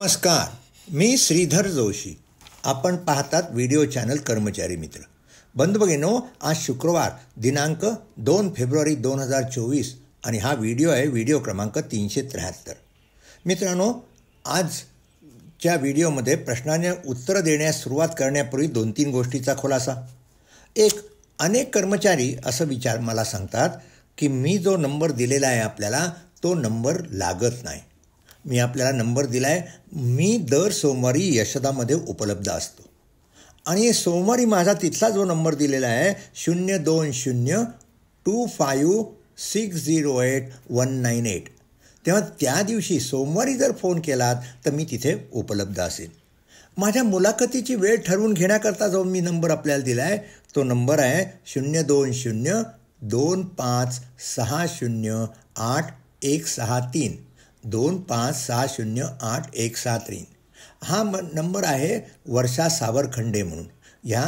नमस्कार, मी श्रीधर जोशी. आपण पाहतात व्हिडिओ चॅनल कर्मचारी मित्र. बंधू भगिनींनो, आज शुक्रवार दिनांक 2 फेब्रुवारी 2024 आणि हा व्हिडिओ आहे व्हिडिओ क्रमांक 373. मित्रांनो, आजच्या व्हिडिओमध्ये प्रश्नाने उत्तर देण्यास सुरुवात करण्यापूर्वी 2-3 गोष्टीचा खुलासा. एक, अनेक कर्मचारी असं मला सांगतात की मी जो नंबर दिलेला आहे आपल्याला तो नंबर लागत नाही. मी आपल्याला नंबर दिला आहे, मी दर सोमवारी यशदामध्ये उपलब्ध असतो आणि सोमवारी माझा तिथला जो नंबर दिलेला आहे 02025608 तेव्हा त्या दिवशी सोमवारी जर फोन केलात तर मी तिथे उपलब्ध असेल. माझ्या मुलाखतीची वेळ ठरवून घेण्याकरता जो मी नंबर आपल्याला दिला आहे तो नंबर आहे 02025608 25608163. हा नंबर आहे वर्षा सावरखंडे म्हणून ह्या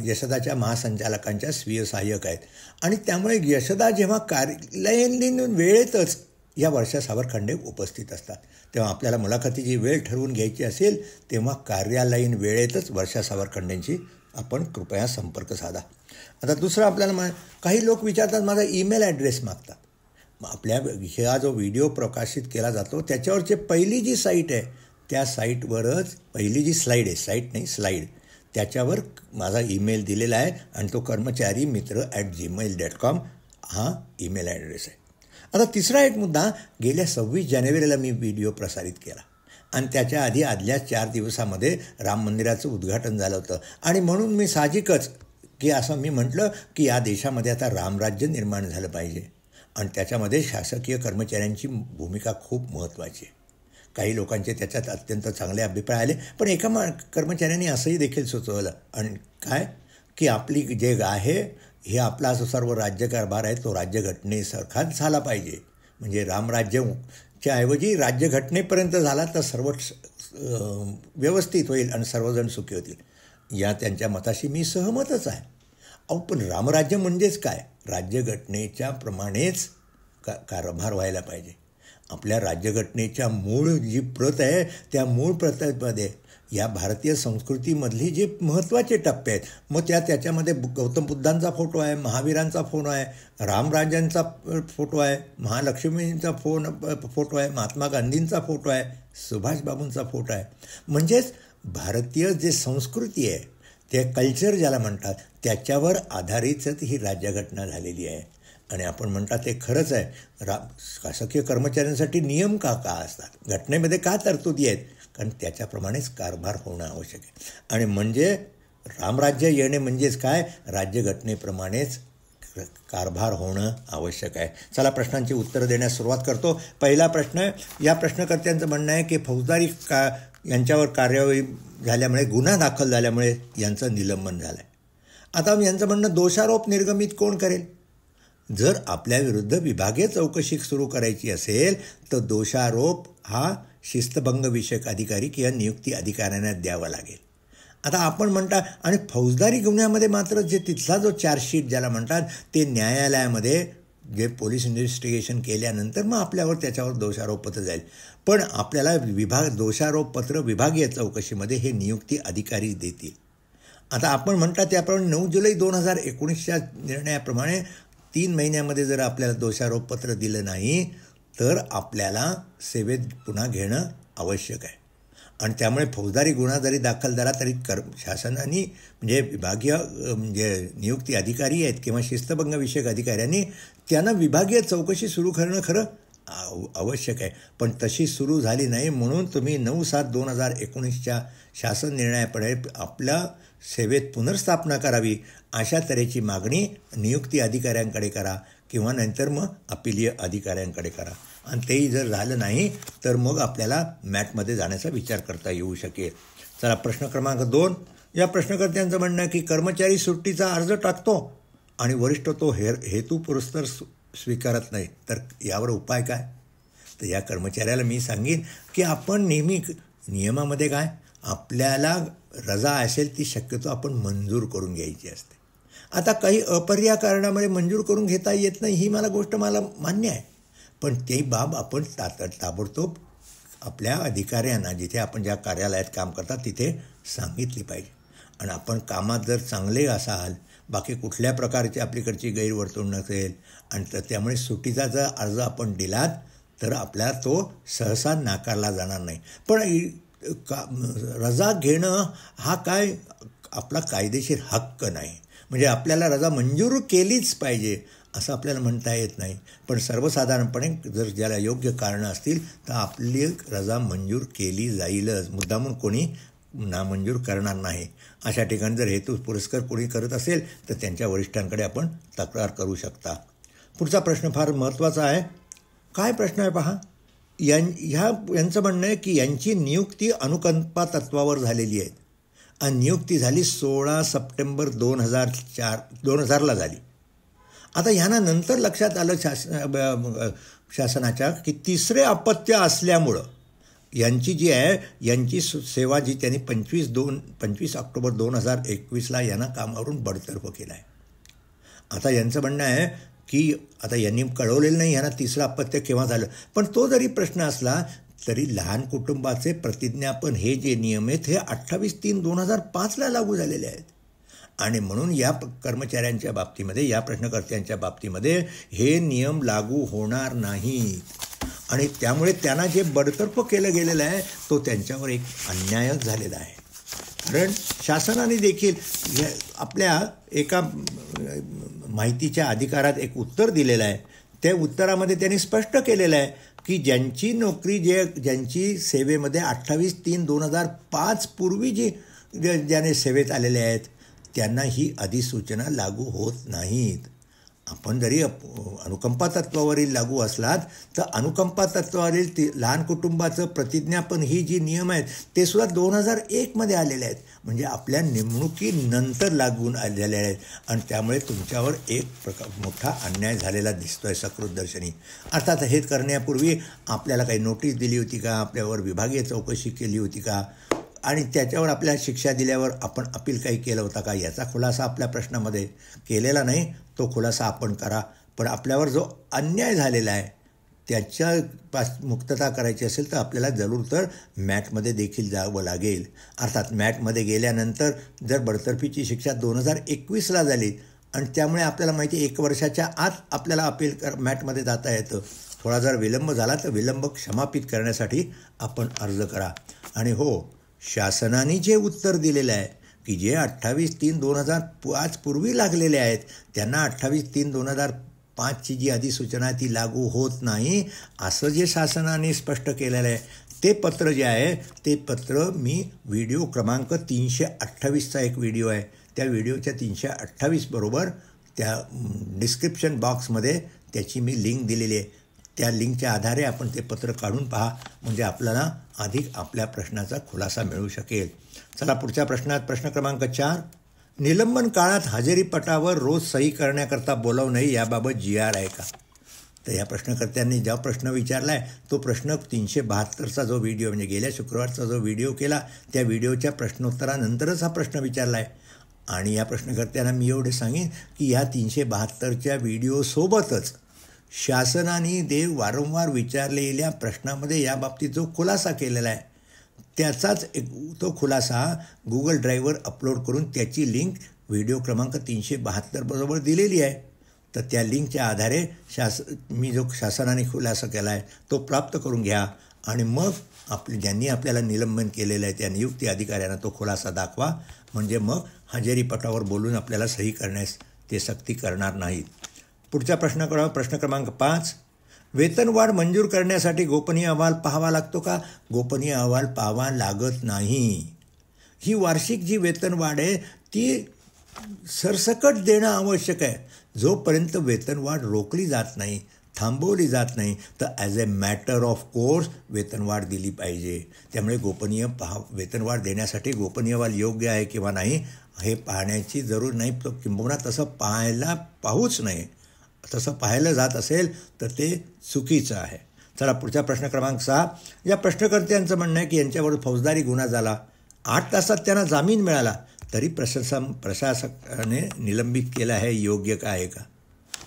यशदाच्या महासंचालकांच्या स्वीय सहाय्यक आहेत आणि त्यामुळे यशदा जेव्हा कार्यालयीन वेळेतच या वर्षा सावरखंडे उपस्थित असतात. तेव्हा आपल्याला मुलाखतीची वेळ ठरवून घ्यायची असेल तेव्हा कार्यालयीन वेळेतच वर्षा सावरखंडेंची आपण कृपया संपर्क साधा. आता दुसरं आपल्याला काही लोक विचारतात, माझा ईमेल ॲड्रेस मागतात. आपल्या हा जो व्हिडिओ प्रकाशित केला जातो त्याच्यावरची पहिली जी साईट आहे त्या साईटवरच पहिली जी स्लाईड आहे, साईट नाही स्लाईड, त्याच्यावर माझा ईमेल दिलेला आहे आणि तो कर्मचारी मित्र @gmail.com हा ईमेल ॲड्रेस आहे. आता तिसरा एक मुद्दा, गेल्या 26 जानेवारीला मी व्हिडिओ प्रसारित केला आणि त्याच्या आधी आदल्या 4 दिवसामध्ये राम मंदिराचं उद्घाटन झालं होतं आणि म्हणून मी साहजिकच की असं मी म्हटलं की या देशामध्ये आता रामराज्य निर्माण झालं पाहिजे आणि त्याच्यामध्ये शासकीय कर्मचाऱ्यांची भूमिका खूप महत्त्वाची आहे. काही लोकांचे त्याच्यात अत्यंत चांगले अभिप्राय आले, पण एका कर्मचाऱ्यांनी असंही देखील सुचवलं आणि काय की आपली जे आहे हे आपला जो सर्व राज्यकारभार आहे तो राज्यघटनेसारखाच झाला पाहिजे. म्हणजे रामराज्याच्या ऐवजी राज्यघटनेपर्यंत झाला तर सर्वच व्यवस्थित होईल आणि सर्वजण सुखी होतील. या त्यांच्या मताशी मी सहमतच आहे. पण रामराज्य म्हणजेच काय? राज्यघटनेच्या प्रमाणेच कारभार व्हायला पाहिजे. आपल्या राज्यघटनेच्या मूळ जी प्रत आहे त्या मूळ प्रतेमध्ये या भारतीय संस्कृतीमधली जे महत्त्वाचे टप्पे आहेत मग त्याच्यामध्ये गौतम बुद्धांचा फोटो आहे, महावीरांचा फोटो आहे, रामराजांचा फोटो आहे, महालक्ष्मींचा फोटो आहे, महात्मा गांधींचा फोटो आहे, सुभाषबाबूंचा फोटो आहे. म्हणजेच भारतीय जे संस्कृती आहे ते कल्चर ज्याला म्हणतात त्याच्यावर आधारितच ही राज्यघटना झालेली आहे. आणि आपण म्हणतात ते खरंच आहे. शासकीय कर्मचाऱ्यांसाठी नियम का असतात, घटनेमध्ये का तरतुदी आहेत, कारण त्याच्याप्रमाणेच कारभार होणं आवश्यक आहे. आणि म्हणजे रामराज्य येणे म्हणजेच काय, राज्यघटनेप्रमाणेच कारभार होणं आवश्यक आहे. चला प्रश्नांची उत्तरं देण्यास सुरुवात करतो. पहिला प्रश्न, या प्रश्नकर्त्यांचं म्हणणं आहे की फौजदारी यांच्यावर कार्यवाही झाल्यामुळे, गुन्हा दाखल झाल्यामुळे यांचं निलंबन झालं आहे. आता यांचं म्हणणं, दोषारोप निर्गमित कोण करेल? जर आपल्याविरुद्ध विभागीय चौकशी सुरू करायची असेल तर दोषारोप हा शिस्तभंग विषयक अधिकारी किंवा नियुक्ती अधिकाऱ्यांना द्यावा लागेल. आता आपण म्हणता आणि फौजदारी गुन्ह्यामध्ये मात्र जे तिथला जो चार्जशीट ज्याला म्हणतात ते न्यायालयामध्ये जे पोलीस इन्व्हेस्टिगेशन केल्यानंतर मग आपल्यावर त्याच्यावर दोषारोपपत्र जाईल. पण आपल्याला दोषारोपपत्र विभागीय चौकशीमध्ये हे नियुक्ती अधिकारी देतील. आता आपण म्हणता त्याप्रमाणे 9 जुलै 2019च्या निर्णयाप्रमाणे 3 महिन्यामध्ये जर आपल्याला दोषारोपपत्र दिलं नाही तर आपल्याला सेवेत पुन्हा घेणं आवश्यक आहे. आणि त्यामुळे फौजदारी गुन्हा जरी दाखल झाला तरी शासनाने म्हणजे विभागीय म्हणजे नियुक्ती अधिकारी आहेत किंवा शिस्तभंग विषयक अधिकाऱ्यांनी त्यांना विभागीय चौकशी सुरू करणं खरं आवश्यक आहे. पण तशी सुरू झाली नाही म्हणून तुम्ही 9/7/2019च्या शासन निर्णयाकडे आपल्या सेवेत पुनर्स्थापना करावी अशा तऱ्हेची मागणी नियुक्ती अधिकाऱ्यांकडे करा किंवा नंतर मग अपिलीय अधिकाऱ्यांकडे करा. आणि तेही जर झालं नाही तर मग आपल्याला मॅटमध्ये जाण्याचा विचार करता येऊ शकेल. चला प्रश्न क्रमांक 2, या प्रश्नकर्त्यांचं म्हणणं आहे की कर्मचारी सुट्टीचा अर्ज टाकतो आणि वरिष्ठ तो हेतुपुरस्सर स्वीकारत नाही, तर यावर उपाय काय? तर या कर्मचाऱ्याला मी सांगेन की आपण नेहमी नियमामध्ये काय, आपल्याला रजा असेल ती शक्यतो आपण मंजूर करून घ्यायची असते. आता काही अपर्याय कारणामुळे मंजूर करून घेता येत नाही ही गोष्ट मला मान्य आहे, पण ती बाब आपण ताबडतोब आपल्या अधिकाऱ्यांना, जिथे आपण ज्या कार्यालयात काम करतात तिथे सांगितली पाहिजे. आणि आपण कामात जर चांगले असाल, बाकी कुठल्या प्रकारची आपलीकडची गैरवर्तणूक नसेल आणि त्यामुळे सुट्टीचा जर अर्ज आपण दिलात तर आपल्याला तो सहसा नाकारला जाणार नाही. पण रजा घेणं हा काय आपला कायदेशीर हक्क नाही. म्हणजे आपल्याला रजा मंजूर केलीच पाहिजे असं आपल्याला म्हणता येत नाही. पण सर्वसाधारणपणे जर ज्याला योग्य कारणं असतील तर आपली रजा मंजूर केली जाईलच. मुद्दामून कोणी नामंजूर करणार नाही. अशा ठिकाणी जर हेतू पुरस्कार कोणी करत असेल तर त्यांच्या वरिष्ठांकडे आपण तक्रार करू शकता. पुढचा प्रश्न फार महत्त्वाचा आहे. काय प्रश्न आहे पहा. यांचं म्हणणं आहे की यांची नियुक्ती अनुकंपा तत्वावर झालेली आहे आणि नियुक्ती झाली 16 सप्टेंबर 2000ला झाली. आता ह्यांना नंतर लक्षात आलं शासनाच्या की तिसरे अपत्य असल्यामुळं यांची जी आहे यांची सेवा जी त्यांनी 25 ऑक्टोबर 2021ला यांना कामावरून बडतर्फ केला आहे. आता यांचं म्हणणं आहे की आता यांनी कळवलेलं नाही यांना तिसरं अपत्य केव्हा झालं. पण तो जरी प्रश्न असला तरी लहान कुटुंबाचे प्रतिज्ञापन हे जे नियम आहेत हे 28/3/2005ला लागू झालेले आहेत. आणि म्हणून या कर्मचाऱ्यांच्या बाबतीमध्ये, या प्रश्नकर्त्यांच्या बाबतीमध्ये हे नियम लागू होणार नाही. आणि त्यामुळे त्यांना जे बडतर्फ केलं गेलेलं आहे तो त्यांच्यावर एक अन्यायच झालेला आहे. कारण शासनाने देखील आपल्या एका माहितीच्या अधिकारात एक उत्तर दिलेलं आहे. त्या उत्तरामध्ये त्यांनी स्पष्ट केलेलं आहे की ज्यांची नोकरी ज्यांची सेवेमध्ये 28/3/2005 पूर्वी ज्याने सेवेत आलेले आहेत त्यांना ही अधिसूचना लागू होत नाहीत. आपण जरी अनुकंपा तत्वावरील लागू असलात तर अनुकंपा तत्वावरील लहान कुटुंबाचं प्रतिज्ञापन ही जी नियम आहेत ते सुद्धा 2001मध्ये आलेले आहेत. म्हणजे आपल्या नेमणुकीनंतर लागून आलेले आहेत. आणि त्यामुळे तुमच्यावर एक मोठा अन्याय झालेला दिसतो आहे सकृतदर्शनी. अर्थात हे करण्यापूर्वी आपल्याला काही नोटीस दिली होती का, आपल्यावर विभागीय चौकशी केली होती का, आणि त्याच्यावर आपल्याला शिक्षा दिल्यावर आपण अपील काही केलं होता का, याचा खुलासा आपल्या प्रश्नामध्ये केलेला नाही. तो खुलासा आपण करा. पण आपल्यावर जो अन्याय झालेला आहे त्याच्या मुक्तता करायची असेल तर आपल्याला जरूर तर मॅटमध्ये देखील जावं लागेल. अर्थात मॅटमध्ये गेल्यानंतर जर बडतर्फीची शिक्षा 2021ला झाली आणि त्यामुळे आपल्याला माहिती आहे 1 वर्षाच्या आत आपल्याला अपील मॅटमध्ये जाता येतं. थोडा जर विलंब झाला तर विलंब क्षमापित करण्यासाठी आपण अर्ज करा. आणि हो, शासनाने जे उत्तर दिलेलं आहे की जे 28/3/2005 पूर्वी लागलेले आहेत त्यांना 28/3/2005ची जी अधिसूचना ती लागू होत नाही असं जे शासनाने स्पष्ट केलेलं आहे ते पत्र जे आहे ते पत्र मी व्हिडिओ क्रमांक 328चा एक व्हिडिओ आहे त्या व्हिडिओच्या 328 बरोबर त्या डिस्क्रिप्शन बॉक्समध्ये त्याची मी लिंक दिलेली आहे. त्या लिंकच्या आधारे आपण ते पत्र काढून पहा म्हणजे आपल्याला अधिक आपल्या प्रश्नाचा खुलासा मिळू शकेल. चला पुढच्या प्रश्नात प्रश्न क्रमांक 4. निलंबन काळात हजेरीपटावर रोज सही करण्याकरता बोलावणे याबाबत GR आहे का. तर या प्रश्नकर्त्यांनी ज्या प्रश्न विचारला आहे तो प्रश्न 372चा जो व्हिडिओ म्हणजे गेल्या शुक्रवारचा जो व्हिडिओ केला त्या व्हिडिओच्या प्रश्नोत्तरानंतरच हा प्रश्न विचारला आहे. आणि या प्रश्नकर्त्यांना मी एवढे सांगेन की या 372च्या व्हिडिओसोबतच शासनाने वारंवार विचारलेल्या प्रश्नामध्ये याबाबतीत जो खुलासा केलेला आहे त्याचाच तो खुलासा Google ड्राईव्हवर अपलोड करून त्याची लिंक व्हिडिओ क्रमांक 372 बरोबर दिलेली आहे. तर त्या लिंकच्या आधारे मी जो शासनाने खुलासा केला आहे तो प्राप्त करून घ्या आणि मग ज्यांनी आपल्याला निलंबन केलेलं आहे त्या नियुक्ती अधिकाऱ्यांना तो खुलासा दाखवा. म्हणजे मग हजेरीपटावर बोलून आपल्याला सही करण्यास ते सक्ती करणार नाहीत. पुढच्या प्रश्न क्रमांक 5. वेतनवाढ मंजूर करण्यासाठी गोपनीय अहवाल पाहावा लागतो का. गोपनीय अहवाल पाहावा लागत नाही. ही वार्षिक जी वेतनवाढ आहे ती सरसकट देणं आवश्यक आहे. जोपर्यंत वेतनवाढ रोखली जात नाही, थांबवली जात नाही तर as a matter of course वेतनवाढ दिली पाहिजे. त्यामुळे वेतनवाढ देण्यासाठी गोपनीय अहवाल योग्य आहे किंवा नाही हे पाहण्याची जरूर नाही. तो किंबहुना तसं पाहूच नये. तसं पाहायला जात असेल तर ते चुकीचं आहे. चला पुढचा प्रश्न क्रमांक 6. या प्रश्नकर्त्यांचं म्हणणं आहे की यांच्यावर फौजदारी गुन्हा झाला, 8 तासात त्यांना जामीन मिळाला तरी प्रशासकाने निलंबित केलं आहे, योग्य का आहे का.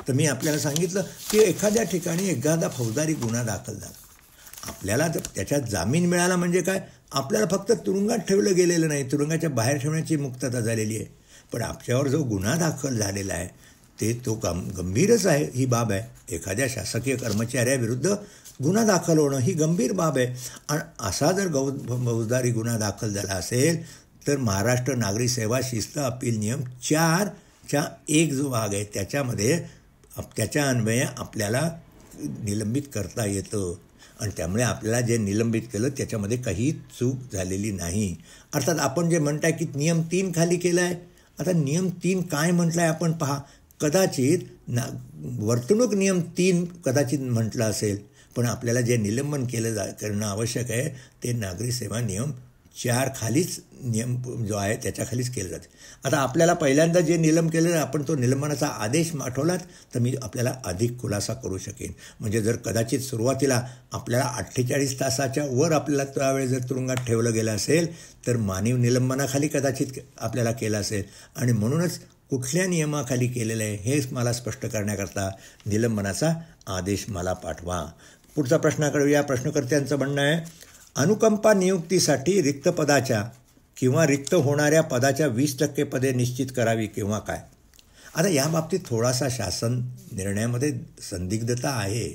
तर मी आपल्याला सांगितलं की एखाद्या ठिकाणी एखादा फौजदारी गुन्हा दाखल झाला आपल्याला त्याच्यात जामीन मिळाला म्हणजे काय, आपल्याला फक्त तुरुंगात ठेवलं गेलेलं नाही, तुरुंगाच्या बाहेर ठेवण्याची मुक्तता झालेली आहे. पण आपल्यावर जो गुन्हा दाखल झालेला आहे तो गंभीरच आहे. ही बाब आहे. एखाद्या शासकीय कर्मचाऱ्याविरुद्ध गुन्हा दाखल होणं ही गंभीर बाब आहे. आणि असा जर फौजदारी गुन्हा दाखल झाला असेल तर महाराष्ट्र नागरी सेवा शिस्त अपील नियम 4च्या 1 जो भाग आहे त्याच्यामध्ये त्याच्या अन्वये आपल्याला निलंबित करता येतं. आणि त्यामुळे आपल्याला जे निलंबित केलं त्याच्यामध्ये काही चूक झालेली नाही. अर्थात आपण जे म्हणताय की नियम 3 खाली केला आहे, आता नियम 3 काय म्हटलं आहे आपण पहा. कदाचित वर्तणूक नियम 3 कदाचित म्हटलं असेल, पण आपल्याला जे निलंबन करणं आवश्यक आहे ते नागरी सेवा नियम 4 खालीच नियम जो आहे त्याच्याखालीच केलं जाते. आता आपल्याला पहिल्यांदा जे निलंब केलं आपण तो निलंबनाचा आदेश पाठवलात तर मी आपल्याला अधिक खुलासा करू शकेन. म्हणजे जर कदाचित सुरुवातीला आपल्याला 48 तासाच्या वर आपल्याला त्यावेळेस जर तुरुंगात ठेवलं गेलं असेल तर मानवी निलंबनाखाली कदाचित आपल्याला केलं असेल. आणि म्हणूनच कुठल्या नियमाखाली केलेलं आहे हेच मला स्पष्ट करण्याकरता निलंबनाचा आदेश मला पाठवा. पुढचा प्रश्नाकडे या प्रश्नकर्त्यांचं म्हणणं आहे, अनुकंपा नियुक्तीसाठी रिक्त पदाच्या किंवा रिक्त होणाऱ्या पदाच्या 20% पदे निश्चित करावी किंवा काय. आता या बाबतीत थोडासा शासन निर्णयामध्ये संदिग्धता आहे.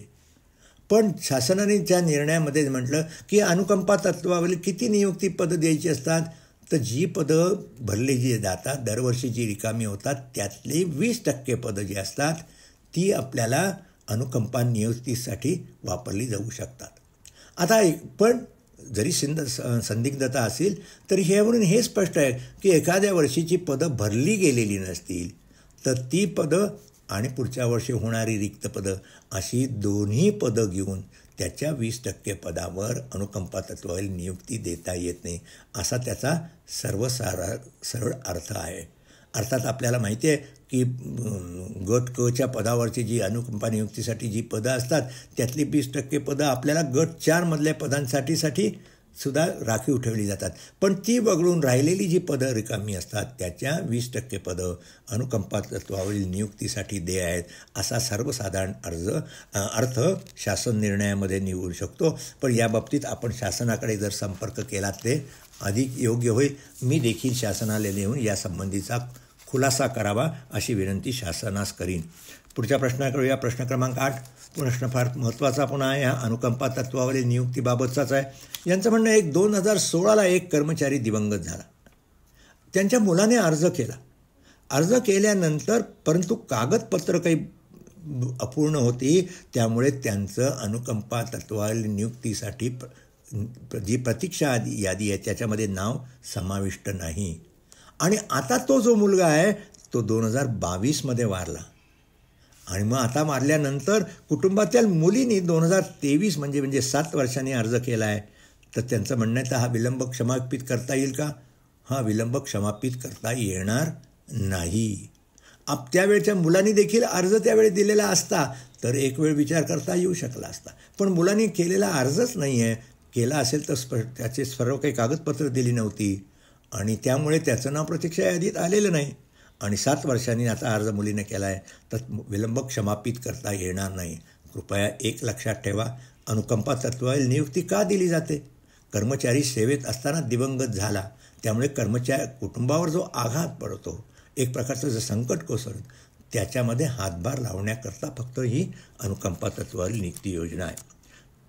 पण शासनाने त्या निर्णयामध्ये म्हटलं की अनुकंपा तत्वावरील किती नियुक्ती पदं द्यायची असतात, तर जी पदं भरली जी जातात दरवर्षी जी रिकामी होतात त्यातली 20% पदं जी असतात ती आपल्याला अनुकंपा नियुक्तीसाठी वापरली जाऊ शकतात. आता पण जरी संदिग्धता असेल तरी ह्यावरून हे स्पष्ट आहे की एखाद्या वर्षीची पदं भरली गेलेली नसतील तर ती पदं आणि पुढच्या वर्षी होणारी रिक्त पदं अशी दोन्ही पदं घेऊन त्याच्या 20% पदावर अनुकंपा तत्वावरील नियुक्ती देता येत नाही असा त्याचा सरळ अर्थ आहे. अर्थात आपल्याला माहिती आहे की गट कच्या पदावरची जी अनुकंपा नियुक्तीसाठी जी पदं असतात त्यातली 20% पदं आपल्याला गट 4 मधल्या पदांसाठी सुद्धा राखीव ठेवली जातात. पण ती वगळून राहिलेली जी पदं रिकामी असतात त्याच्या 20% पदं अनुकंपा तत्वावरील नियुक्तीसाठी दे आहेत असा सर्वसाधारण अर्थ शासन निर्णयामध्ये निवडू शकतो. पण या बाबतीत आपण शासनाकडे जर संपर्क केला ते अधिक योग्य होईल. मी देखील शासनाला लिहून यासंबंधीचा खुलासा करावा अशी विनंती शासनास करीन. पुढच्या प्रश्नाकडे या प्रश्न क्रमांक 8 प्रश्न फार महत्त्वाचा पुन्हा आहे. हा अनुकंपा तत्वावरील नियुक्तीबाबतचाच आहे. यांचं म्हणणं आहे 2016ला एक कर्मचारी दिवंगत झाला. त्यांच्या मुलाने अर्ज केल्यानंतर परंतु कागदपत्र काही अपूर्ण होती त्यामुळे त्यांचं अनुकंपा तत्वावरील नियुक्तीसाठी जी प्रतीक्षा यादी आहे त्याच्यामध्ये नाव समाविष्ट नाही. आणि आता तो जो मुलगा आहे तो 2022मध्ये वारला. आणि मग आता मारल्यानंतर कुटुंबातील मुलींनी 2023 म्हणजे 7 वर्षांनी अर्ज केला आहे. तर त्यांचं म्हणणं आहे तर हा विलंब क्षमापित करता येईल का. हा विलंब क्षमापित करता येणार नाही. त्यावेळच्या मुलांनी देखील अर्ज त्यावेळी दिलेला असता तर एक वेळ विचार करता येऊ शकला असता. पण मुलांनी केलेला अर्जच नाही आहे. केला असेल तर त्याचे सर्व काही कागदपत्र दिली नव्हती आणि त्यामुळे त्याचं नाव प्रतीक्षा यादीत आलेलं नाही. आणि 7 वर्षांनी आता अर्ज मुलीने केला आहे तर विलंब क्षमापित करता येणार नाही. कृपया एक लक्षात ठेवा, अनुकंपा तत्वावरील नियुक्ती का दिली जाते. कर्मचारी सेवेत असताना दिवंगत झाला त्यामुळे कुटुंबावर जो आघात पडतो, एक प्रकारचं जे संकट कोसळतं त्याच्यामध्ये हातभार लावण्याकरता फक्त ही अनुकंपा तत्वावरील नियुक्ती योजना आहे.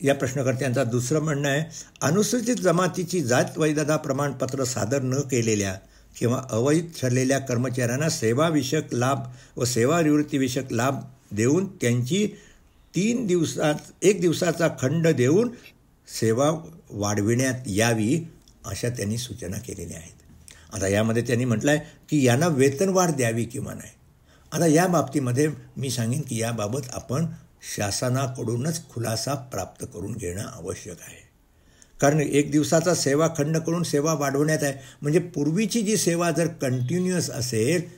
या प्रश्नकर्त्यांचा दुसरं म्हणणं आहे, अनुसूचित जमातीची जात वैधता प्रमाणपत्र सादर न केलेल्या किंवा अवैध ठरलेल्या कर्मचाऱ्यांना सेवाविषयक लाभ व सेवानिवृत्तीविषयक लाभ देऊन त्यांची 1 दिवसाचा खंड देऊन सेवा वाढविण्यात यावी अशा त्यांनी सूचना केलेल्या आहेत. आता यामध्ये त्यांनी म्हटलं आहे की यांना वेतनवाढ द्यावी किंवा नाही. आता या बाबतीमध्ये मी सांगेन की याबाबत आपण शासनाकडूनच खुलासा प्राप्त करून घेणं आवश्यक आहे. कारण 1 दिवसाचा सेवा खंड करून सेवा वाढवण्यात आहे म्हणजे पूर्वीची जी सेवा जर कंटिन्युअस असेल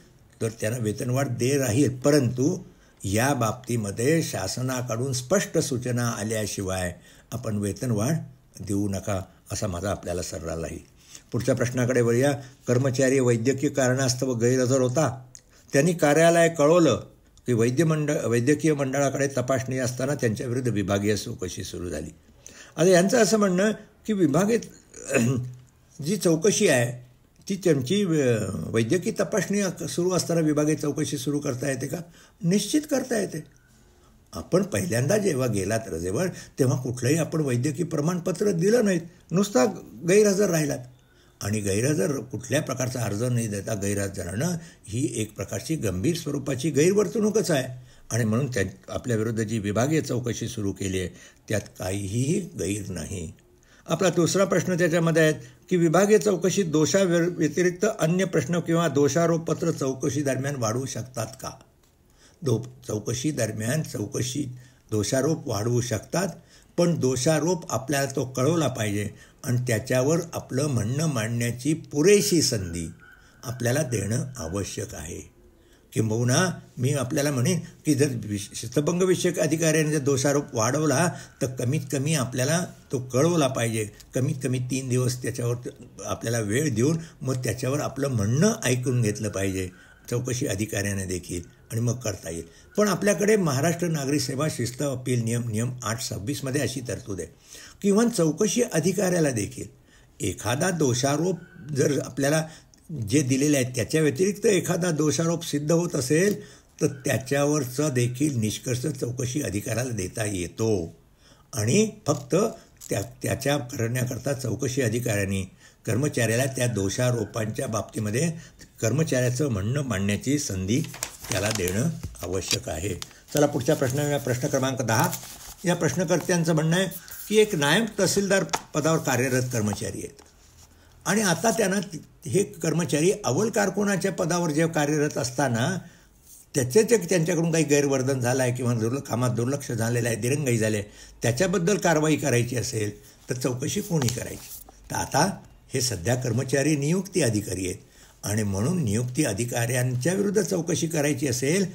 तर त्यांना वेतनवाढ दे राहील. परंतु या बाबतीमध्ये शासनाकडून स्पष्ट सूचना आल्याशिवाय आपण वेतनवाढ देऊ नका असा माझा आपल्याला सल्ला राहील. पुढच्या प्रश्नाकडे वळूया. कर्मचारी वैद्यकीय कारणास्तव गैरहजर होता. त्यांनी कार्यालय कळवलं की वैद्यकीय मंडळाकडे तपासणी असताना त्यांच्याविरुद्ध विभागीय चौकशी सुरू झाली आता यांचं असं म्हणणं की विभागीय जी चौकशी आहे ती त्यांची वैद्यकीय तपासणी सुरू असताना विभागीय चौकशी सुरू करता येते का? निश्चित करता येते. आपण पहिल्यांदा जेव्हा गेलात रजेवर तेव्हा कुठलंही आपण वैद्यकीय प्रमाणपत्र दिलं नाहीत, नुसता गैरहजर राहिलात. आणि गैरहजर कुठल्या प्रकारचा अर्ज नाही देता गैरहजर राहणं ही एक प्रकारची गंभीर स्वरूपाची गैरवर्तणूकच आहे. आणि म्हणून आपल्याविरुद्ध जी विभागीय चौकशी सुरू केली आहे त्यात काहीही गैर नाही. आपला दुसरा प्रश्न त्याच्यामध्ये आहे की विभागीय चौकशी दोषाव्यतिरिक्त अन्य प्रश्न किंवा दोषारोपपत्र चौकशी दरम्यान वाढवू शकतात का? चौकशी दरम्यान दोषारोप वाढवू शकतात, पण दोषारोप आपल्याला तो कळवला पाहिजे आणि त्याच्यावर आपलं म्हणणं मांडण्याची पुरेशी संधी आपल्याला देणं आवश्यक आहे. किंबहुना मी आपल्याला म्हणेन की जर शिस्तभंगविषयक अधिकाऱ्याने जर दोषारोप वाढवला तर कमीत कमी आपल्याला तो कळवला पाहिजे. कमीत कमी 3 दिवस त्याच्यावर आपल्याला वेळ देऊन मग त्याच्यावर आपलं म्हणणं ऐकून घेतलं पाहिजे चौकशी अधिकाऱ्याने देखील, आणि मग करता येईल. पण आपल्याकडे महाराष्ट्र नागरी सेवा शिस्त अपील नियम 826 अशी तरतूद आहे किंवा चौकशी अधिकाऱ्याला देखील एखादा दोषारोप जर आपल्याला जे दिलेले आहेत त्याच्या व्यतिरिक्त एखादा दोषारोप सिद्ध होत असेल तर त्याच्यावरचा देखील निष्कर्ष चौकशी अधिकाऱ्याला देता येतो. आणि फक्त त्याच्या करण्याकरता चौकशी अधिकाऱ्यांनी कर्मचाऱ्याला त्या दोषारोपांच्या बाबतीमध्ये कर्मचाऱ्याचं म्हणणं मांडण्याची संधी त्याला देणं आवश्यक आहे. चला पुढच्या प्रश्न क्रमांक 10. या प्रश्नकर्त्यांचं म्हणणं आहे की एक नायब तहसीलदार पदावर कार्यरत कर्मचारी आहेत आणि आता त्यांना हे कर्मचारी अव्वल कारकुनाच्या पदावर जे कार्यरत असताना त्यांच्याकडून काही गैरवर्तन झालं आहे किंवा कामात दुर्लक्ष झालेलं आहे, दिरंगाई झाली आहे, त्याच्याबद्दल कारवाई करायची असेल तर चौकशी कोणी करायची? तर आता हे सध्या कर्मचारी नियुक्ती अधिकारी आहेत आणि म्हणून नियुक्ती अधिकाऱ्यांच्या विरुद्ध चौकशी करायची असेल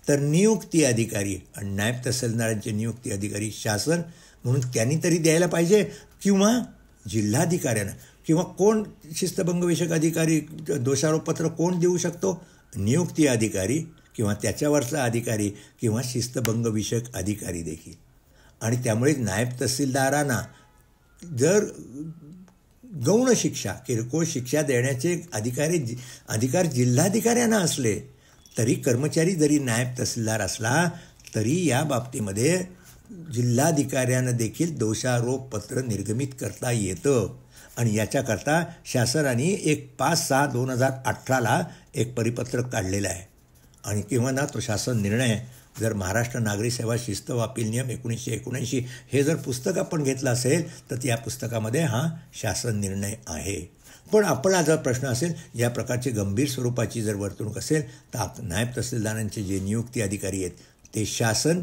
तर नियुक्ती अधिकारी आणि नायब तहसीलदारांचे नियुक्ती अधिकारी शासन म्हणून त्यांनी तरी द्यायला पाहिजे किंवा जिल्हाधिकाऱ्यानं किंवा कोण शिस्तभंगविषयक अधिकारी दोषारोपपत्र कोण देऊ शकतो? नियुक्ती अधिकारी किंवा त्याच्यावरचा अधिकारी किंवा शिस्तभंगविषयक अधिकारी देखील. आणि त्यामुळे नायब तहसीलदारांना जर गौण शिक्षा किरकोळ शिक्षा देण्याचे अधिकार जिल्हाधिकाऱ्यांना असले तरी कर्मचारी जरी नायब तहसीलदार असला तरी या बाबतीमध्ये जिल्हाधिकाऱ्यांना देखील दोषारोपपत्र निर्गमित करता येतं. आणि याच्याकरता शासनाने 1/5/6/2018 एक परिपत्रक काढलेलं आहे. आणि किंवा ना तो शासन निर्णय जर महाराष्ट्र नागरी सेवा शिस्त व अपील नियम 1979 हे जर पुस्तक आपण घेतलं असेल तर त्या पुस्तकामध्ये हा शासन निर्णय आहे. पण आपला जर प्रश्न असेल या प्रकारची गंभीर स्वरूपाची जर वर्तणूक असेल तर नायब तहसीलदारांचे जे नियुक्ती अधिकारी आहेत ते शासन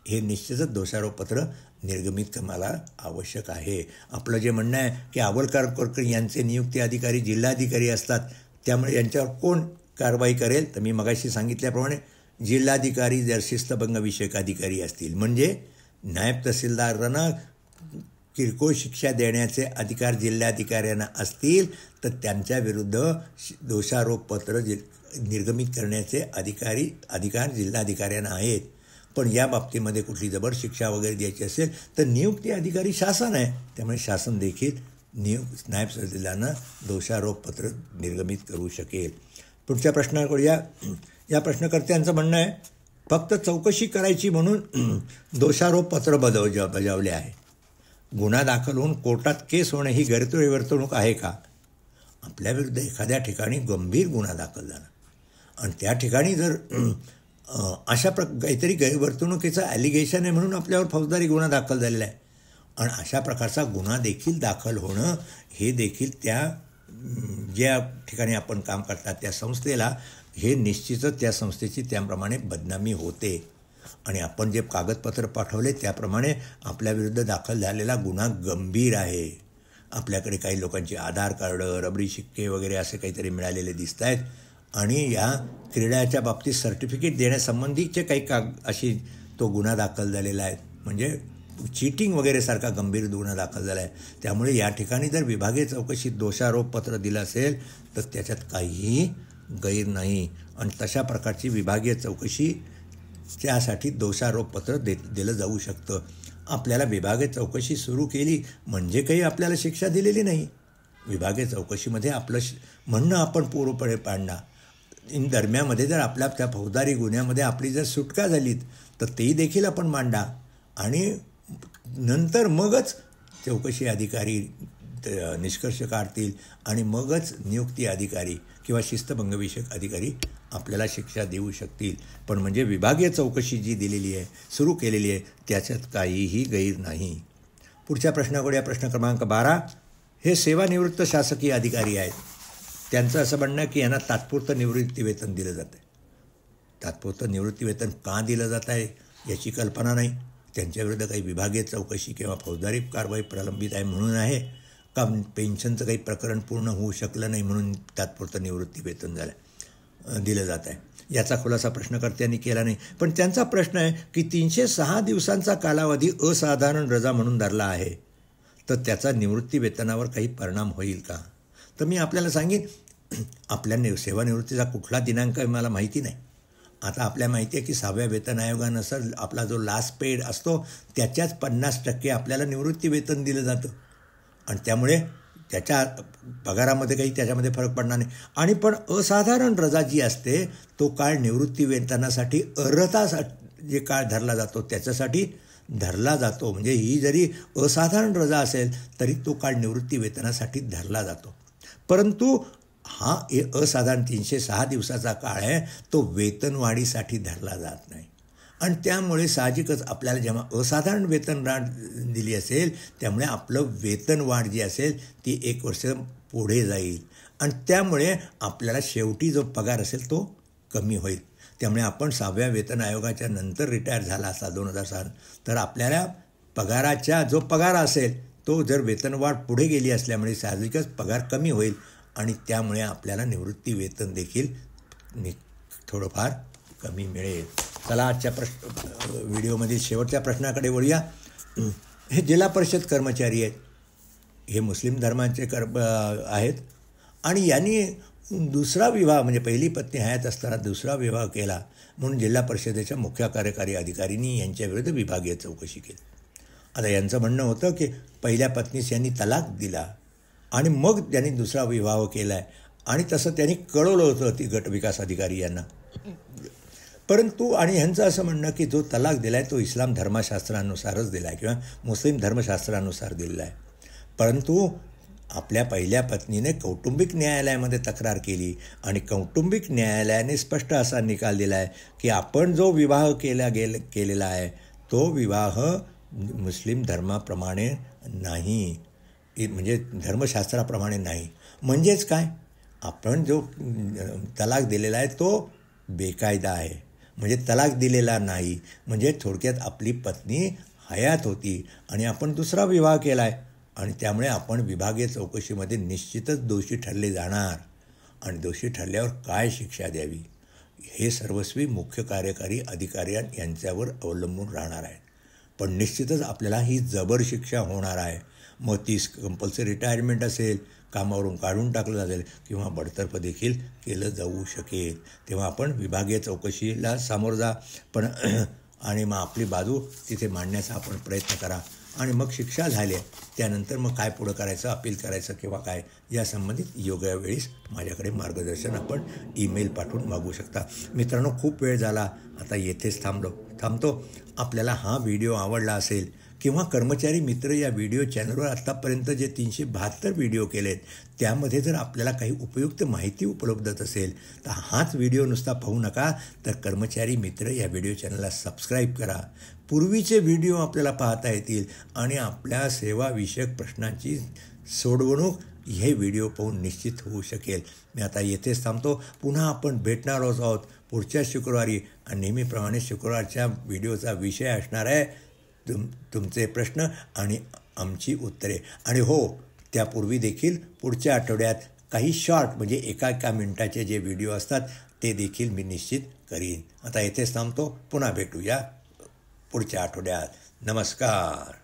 हे निश्चितच दोषारोपपत्र निर्गमित करण्याला आवश्यक आहे. आपलं जे म्हणणं आहे की अव्वल कारकुन यांचे नियुक्ती अधिकारी जिल्हाधिकारी असतात त्यामुळे यांच्यावर कोण कारवाई करेल? तर मी मगाशी सांगितल्याप्रमाणे जिल्हाधिकारी जर शिस्तभंगविषयक अधिकारी असतील म्हणजे नायब तहसीलदारांना किरकोळ शिक्षा देण्याचे अधिकार जिल्हाधिकाऱ्यांना असतील तर त्यांच्या विरुद्ध दोषारोपपत्र निर्गमित करण्याचे अधिकार जिल्हाधिकाऱ्यांना आहेत. पण या बाबतीमध्ये कुठली जबर शिक्षा वगैरे द्यायची असेल तर नियुक्ती अधिकारी शासन आहे. त्यामुळे शासन देखील नायब तहसीलदारांना दोषारोपपत्र निर्गमित करू शकेल. पुढच्या प्रश्नाकडे या प्रश्नकर्त्यांचं म्हणणं आहे फक्त चौकशी करायची म्हणून दोषारोपपत्र बजावले आहे. गुन्हा दाखल होऊन कोर्टात केस होणे ही गैरवर्तणूक आहे का? आपल्याविरुद्ध एखाद्या ठिकाणी गंभीर गुन्हा दाखल झाला आणि त्या ठिकाणी जर अशा काहीतरी गैरवर्तणुकीचं ॲलिगेशन आहे म्हणून आपल्यावर फौजदारी गुन्हा दाखल झालेला आहे आणि अशा प्रकारचा गुन्हा देखील दाखल होणं हे देखील त्या ज्या ठिकाणी आपण काम करतात त्या संस्थेला हे निश्चितच त्या संस्थेची त्याप्रमाणे बदनामी होते. आणि आपण जे कागदपत्र पाठवले त्याप्रमाणे आपल्याविरुद्ध दाखल झालेला गुन्हा गंभीर आहे. आपल्याकडे काही लोकांचे आधार कार्ड रबडी शिक्के वगैरे असे काहीतरी मिळालेले दिसत आहेत आणि या क्रीडाच्या बाबतीत सर्टिफिकेट देण्यासंबंधीचे काही अशी तो गुन्हा दाखल झालेला आहे म्हणजे चीटिंग वगैरे सारखा गंभीर गुन्हा दाखल झाला आहे. त्यामुळे या ठिकाणी जर विभागीय चौकशीत दोषारोपपत्र दिलं असेल तर त्याच्यात काहीही गैर नाही आणि तशा प्रकारची विभागीय चौकशी त्यासाठी दोषारोपपत्र दिलं जाऊ शकतं. आपल्याला विभागीय चौकशी सुरू केली म्हणजे काही आपल्याला शिक्षा दिलेली नाही. विभागीय चौकशीमध्ये आपलं म्हणणं आपण पूर्णपणे पाडणार. दरम्यामध्ये जर आपल्या त्या फौजदारी गुन्ह्यामध्ये आपली जर सुटका झाली तर तेही देखील आपण मांडा आणि नंतर मगच चौकशी अधिकारी निष्कर्ष काढतील आणि मगच नियुक्ती अधिकारी किंवा शिस्तभंगविषयक अधिकारी आपल्याला शिक्षा देऊ शकतील. पण म्हणजे विभागीय चौकशी जी दिलेली आहे, सुरू केलेली आहे, त्याच्यात काहीही गैर नाही. पुढच्या प्रश्नाकडे या प्रश्न क्रमांक 12. हे सेवानिवृत्त शासकीय अधिकारी आहेत. त्यांचं असं म्हणणं आहे की यांना तात्पुरतं निवृत्तीवेतन दिलं जातं आहे. तात्पुरतं निवृत्तीवेतन का दिलं जात आहे याची कल्पना नाही. त्यांच्याविरुद्ध काही विभागीय चौकशी किंवा फौजदारी कारवाई प्रलंबित आहे म्हणून आहे का पेन्शनचं काही प्रकरण पूर्ण होऊ शकलं नाही म्हणून तात्पुरतं निवृत्तीवेतन दिलं जात आहे, याचा खुलासा प्रश्नकर्त्यांनी केला नाही. पण त्यांचा प्रश्न आहे की 306 दिवसांचा कालावधी असाधारण रजा म्हणून धरला आहे, तर त्याचा निवृत्तीवेतनावर काही परिणाम होईल का? तर मी आपल्याला सांगेन, आपल्या सेवानिवृत्तीचा कुठला दिनांक आहे मला माहिती नाही. आता आपल्याला माहिती आहे की 6व्या वेतन आयोगानुसार आपला जो लास्ट पेड असतो त्याच्याच 50% आपल्याला निवृत्तीवेतन दिलं जातं आणि त्यामुळे त्याच्या पगारामध्ये काही त्याच्यामध्ये फरक पडणार नाही. आणि पण असाधारण रजा जी असते तो काळ निवृत्तीवेतनासाठी अर्हता जे काळ धरला जातो त्याच्यासाठी धरला जातो. म्हणजे ही जरी असाधारण रजा असेल तरी तो काळ निवृत्तीवेतनासाठी धरला जातो. परंतु हा असाधारण 306 दिवसाचा काळ आहे तो वेतनवाढीसाठी धरला जात नाही. आणि त्यामुळे साहजिकच आपल्याला जेव्हा असाधारण वेतनवाढ दिली असेल त्यामुळे आपलं वेतनवाढ जी असेल ती 1 वर्ष पुढे जाईल आणि त्यामुळे आपल्याला शेवटी जो पगार असेल तो कमी होईल. त्यामुळे आपण 6व्या वेतन आयोगाच्या नंतर रिटायर झाला असता 2007 तर आपल्याला पगाराच्या जो पगार असेल तो जर वेतनवाढ पुढे गेली असल्यामुळे साहजिकच पगार कमी होईल आणि त्यामुळे आपल्याला निवृत्ती वेतन देखील थोडंफार कमी मिळेल. चला आजच्या व्हिडिओमधील शेवटच्या प्रश्नाकडे वळूया. हे जिल्हा परिषद कर्मचारी आहेत, हे मुस्लिम धर्माचे आहेत आणि यांनी दुसरा विवाह म्हणजे पहिली पत्नी हयात असताना दुसरा विवाह केला म्हणून जिल्हा परिषदेच्या मुख्य कार्यकारी अधिकाऱ्यांनी यांच्याविरुद्ध विभागीय चौकशी केली. आता यांचं म्हणणं होतं की पहिल्या पत्नीस यांनी तलाक दिला आणि मग त्यांनी दुसरा विवाह केला आहे आणि तसं त्यांनी कळवलं होतं ती गटविकास अधिकारी यांना. परंतु आणि ह्यांचं असं म्हणणं की जो तलाक दिला आहे तो इस्लाम धर्मशास्त्रानुसारच दिला आहे किंवा मुस्लिम धर्मशास्त्रानुसार दिलेला आहे. परंतु आपल्या पहिल्या पत्नीने कौटुंबिक न्यायालयामध्ये तक्रार केली आणि कौटुंबिक न्यायालयाने स्पष्ट असा निकाल दिला आहे की आपण जो विवाह केलेला आहे तो विवाह मुस्लिम धर्माप्रमाणे नाही, म्हणजे धर्मशास्त्राप्रमाणे नाही. म्हणजेच काय, आपण जो तलाक दिलेला आहे तो बेकायदा आहे, म्हणजे तलाक दिलेला नाही. म्हणजे थोडक्यात आपली पत्नी हयात होती आणि आपण दुसरा विवाह केला आहे आणि त्यामुळे आपण विभागीय चौकशीमध्ये निश्चितच दोषी ठरले जाणार आणि दोषी ठरल्यावर काय शिक्षा द्यावी हे सर्वस्वी मुख्य कार्यकारी अधिकारी यांच्यावर अवलंबून राहणार आहे. पण निश्चितच आपल्याला ही जबर शिक्षा होणार आहे. मग ती कंपल्सरी रिटायरमेंट असेल, कामावरून काढून टाकलं जाईल किंवा बडतर्फ देखील केलं जाऊ शकेल. तेव्हा आपण विभागीय चौकशीला सामोरं जा पण आणि मग आपली बाजू तिथे मांडण्याचा आपण प्रयत्न करा आणि मग शिक्षा झाली त्यानंतर मग काय पुढं करायचं, अपील करायचं किंवा काय या संबंधित योग्य वेळेस माझ्याकडे मार्गदर्शन आपण ईमेल पाठवून मागू शकता. मित्रांनो, खूप वेळ झाला, आता येथेच थांबतो. आपल्याला हा व्हिडिओ आवडला असेल किंवा कर्मचारी मित्र या व्हिडिओ चॅनलवर आत्तापर्यंत जे 372 व्हिडिओ केलेत त्यामध्ये जर आपल्याला काही उपयुक्त माहिती उपलब्ध असेल तर हाच व्हिडिओ नुसता पाहू नका, तर कर्मचारी मित्र या व्हिडिओ चॅनलला सबस्क्राईब करा. पूर्वीचे व्हिडिओ आपल्याला पाहता येतील आणि आपल्या सेवाविषयक प्रश्नांची सोडवणूक हे व्हिडिओ पाहून निश्चित होऊ शकेल. मी आता येथेच थांबतो. पुन्हा आपण भेटणार आहोत पुढच्या शुक्रवारी आणि नेहमीप्रमाणे शुक्रवारच्या व्हिडिओचा विषय असणार आहे तुमचे प्रश्न आणि आमची उत्तरे. आणि हो, त्यापूर्वी देखील पुढच्या आठवड्यात काही शॉर्ट म्हणजे एका मिनिटाचे जे व्हिडिओ असतात ते देखील मी निश्चित करीन. आता येथेच थांबतो. पुन्हा भेटूया पुढच्या आठवड्यात. नमस्कार.